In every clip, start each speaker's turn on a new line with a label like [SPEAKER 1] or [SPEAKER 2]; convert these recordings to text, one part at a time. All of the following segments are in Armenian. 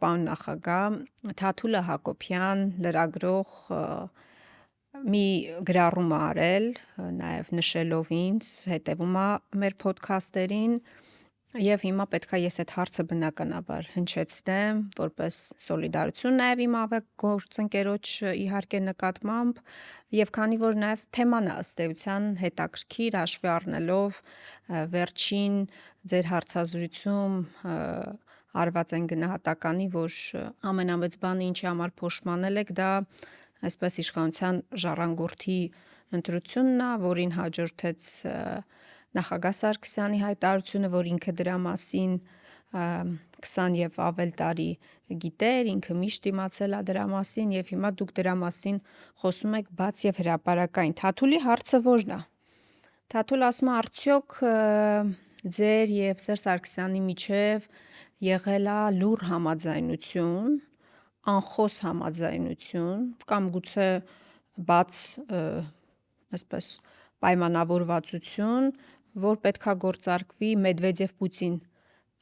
[SPEAKER 1] Պարոն նախագահ, Թաթուլը Հակոբյան, լրագրող, մի գրառում է արել, նաև նշելով ինձ, հետևում է մեր ոդքասթերին, եւ հիմա պետք է ես այդ հարցը բնականաբար հնչեցնեմ, որպես սոլիդարություն նաև իմ գործընկերոջ իհարկե նկատմամբ, եւ քանի որ նաև թեման է ըստ էության հետաքրքիր, հաշվի առնելով վերջին ձեր հարցազրույցում արված այն գնահատականի, որ ամենամեծ բանը, ինչի համար փոշմանել եք, դա այսպես իշխանության ժառանգորդի ընտրությունն է, որին հաջորդեց նախագահ Սարգսյանի հայտարարությունը, որ ինքը դրա մասին 20 եւ ավել տարի գիտեր, ինքը միշտ իմացել է դրա մասին, եւ հիմա դուք դրա մասին խոսում եք բաց եւ հրապարակային։ Թաթուլի հարցը ո՞րն է։ Թաթուլ ասում է, արդյոք ձեր եւ Սերժ Սարգսյանի միջև եղել է լուռ համաձայնություն, անխոս համաձայնություն կամ գուցե բաց այսպես պայմանավորվածություն, որ պետքա գործարկվի Մեդվեդև-Պուտին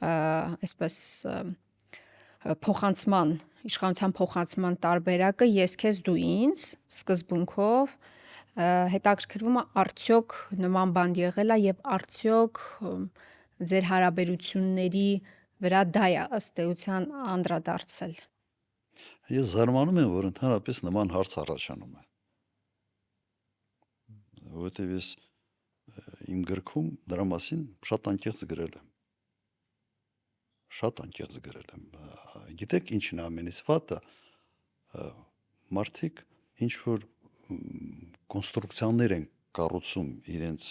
[SPEAKER 1] այսպես փոխանցման, իշխանության փոխանցման տարբերակը ես քեզ դու ինձ սկզբունքով հետաքրքրվում է արդյոք նման բան եղել է եւ արդյոք ձեր հարաբերությունների վրա դա է ըստ էության անդրադարձել։
[SPEAKER 2] Ես զարմանում եմ, որ ընդհանրապես նման հարց առաջանում է։ Որովհետև ես իմ գրքում դրա մասին շատ անկեղծ գրել եմ։ Գիտեք ինչն է ամենից վատը, մարդիկ ինչ որ կոնստրուկցիաներ են կառուցում իրենց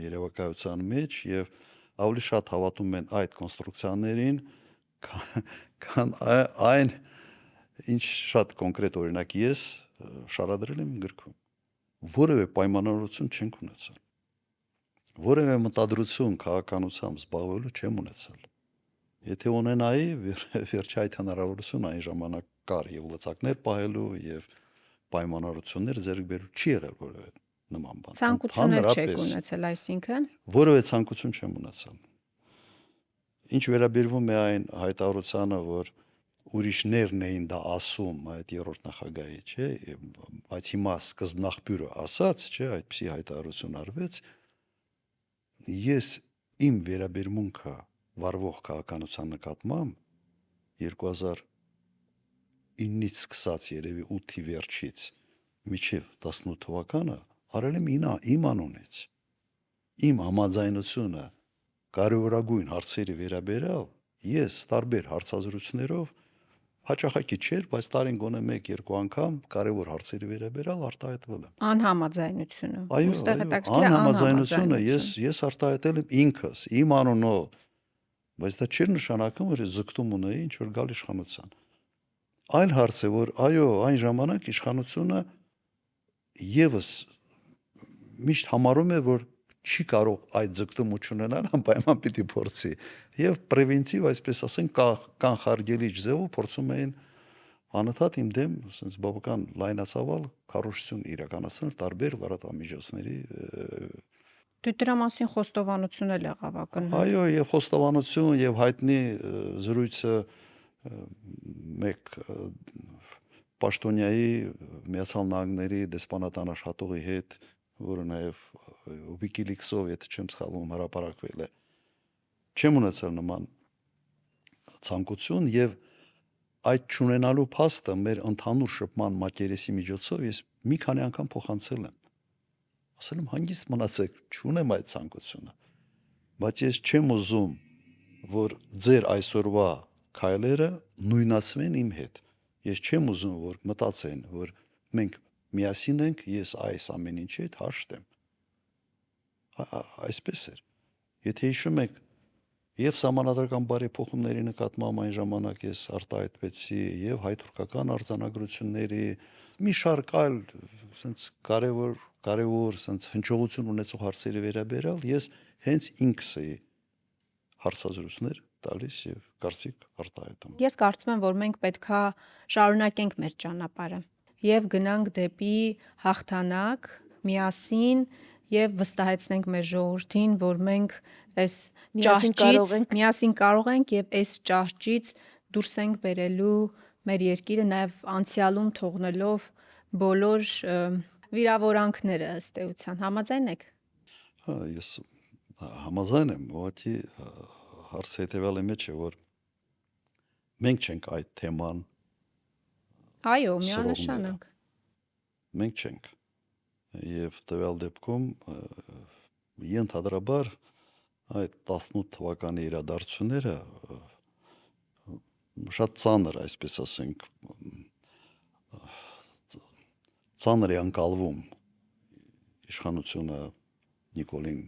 [SPEAKER 2] երևակայության մեջ եւ ավելի շատ հավատում են այդ կոնստրուկցիաներին, քան այն, ինչ շատ կոնկրետ օրինակ ես շարադրել եմ գրքում։ Որևէ պայմանավորություն չենք ունեցել։ Որևէ մտադրություն քաղաքականությամբ զբաղվելու չեմ ունեցել։ Եթե ունենայի, վերջի այդ հնարավորությունը այն ժամանակ կար եւ լծակներ պահելու եւ պայմանավորություններ ձեռք բերու չի եղել որևէ նման բան։
[SPEAKER 1] Ցանկություններ չեք ունեցել, այսինքն։
[SPEAKER 2] Որևէ ցանկություն չեմ ունեցել։ Ինչ վերաբերվում է այն հայտարարությանը, որ ուրիշներն էին դա ասում, այդ երրորդ նախագահի, չէ, բայց հիմա սկզբնաղբյուրը ասաց, չէ, այդպիսի հայտարարություն արվեց, ես իմ վերաբերմունքը վարվող քաղաքականության նկատմամբ 2009-ից սկսած երևի 8-ի վերջից մինչև 18 թվականը արել եմ իմ անունից։ Իմ համաձայնությունը կարևորագույն հարցերի վերաբերյալ ես տարբեր հարցազրույցներով հաճախակի չէր, բայց տարին գոնե 1-2 անգամ կարևոր հարցերի վերաբերյալ արտահայտվել եմ։
[SPEAKER 1] Անհամաձայնությունը։
[SPEAKER 2] Այո, անհամաձայնությունը ես արտահայտել եմ ինքս, իմ անունով, բայց դա չէր նշանակում, որ ես ձգտում ունեի ինչ որ գալ իշխանության։ Այլ հարց է, որ այո, այն ժամանակ իշխանությունը եւս միշտ համարում է, որ չի կարող այդ ձգտումությունն անպայման պիտի փորձի եւ պրևենտիվ, այսպես ասենք, կանխարգելիչ ձևով փորձում էին անընդհատ իմ դեմ, ասենց բավական լայնածավալ քարոզություն իրականացնել տարբեր լրատվամիջոցների։
[SPEAKER 1] Դու դրա մասին խոստովանություն էլ եղավ ակնհայտ։
[SPEAKER 2] Այո, եւ խոստովանություն եւ հայտնի զրույցը մեկ պաշտոնյայի Միացյալ Նահանգների դեսպանատան աշխատողի հետ, որը նաեւ Wikileaks-ով, եթե չեմ սխալվում, հրապարակվել է։ Չեմ ունեցել նման ցանկություն եւ այդ չունենալու փաստը մեր ընդհանուր շփման մակերեսի միջոցով ես մի քանի անգամ փոխանցել եմ։ Ասել եմ հանգիստ մնացեք, չունեմ այդ ցանկությունը։ Բայց ես չեմ ուզում, որ ձեր այսօրվա քայլերը նույնացվեն իմ հետ։ Ես չեմ ուզում, որ մտածեն, որ մենք միասին ենք, ես այս ամեն ինչի հետ հաշտ եմ։ Այսպես էր։ Եթե հիշում եք, եւ սահմանադրական բարեփոխումների նկատմամբ այն ժամանակ ես արտահայտվեցի, եւ հայ-թուրքական արձանագրությունների մի շարք այլ sense կարևոր sense հնչողություն ունեցող հարցերի վերաբերյալ ես հենց ինքս էի հարցազրույցներ տալիս եւ կարծիք արտահայտում։
[SPEAKER 1] Ես կարծում եմ, որ մենք պետքա շարունակենք մեր ճանապարհը եւ գնանք դեպի հաղթանակ միասին եւ վստահեցնենք մեր ժողովրդին, որ մենք այս ճահճից միասին կարող ենք եւ այս ճահճից դուրս ենք բերելու մեր երկիրը նաև անցյալում թողնելով բոլոր վիրավորանքները ըստ էության։ Համաձայն եք։
[SPEAKER 2] Հա, ես համաձայն եմ, ուղղակի հարցը հետևյալի մեջ է, որ մենք չենք այդ թեման
[SPEAKER 1] Այո,
[SPEAKER 2] սրողները։
[SPEAKER 1] միանշանակ։
[SPEAKER 2] Մենք չենք։ Եվ տվյալ դեպքում ենթադրաբար այդ 18 թվականի իրադարձությունները շատ ծանր, այսպես ասենք, ծանր է անցալվում իշխանությունը Նիկոլին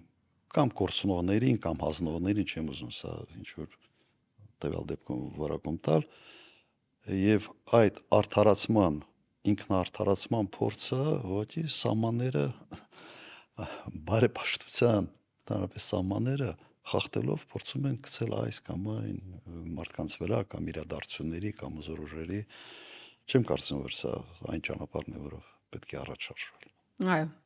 [SPEAKER 2] կամ կորցնողներին կամ հանձնողներին, չեմ ուզում սա ինչ որ տվյալ դեպքում վարակում տալ, եւ այդ արդարացման ինքնաարդարացման փորձը ոչի սահմանները բարեպաշտության ընդհանրապես սահմանները խախտելով փորձում են գցել այս կամ այն մարդկանց վրա կամ իրադարձությունների կամ զորուժերի չեմ կարծում որ սա այն ճանապարհն է որով պետք է առաջ շարժվել։
[SPEAKER 1] Այո,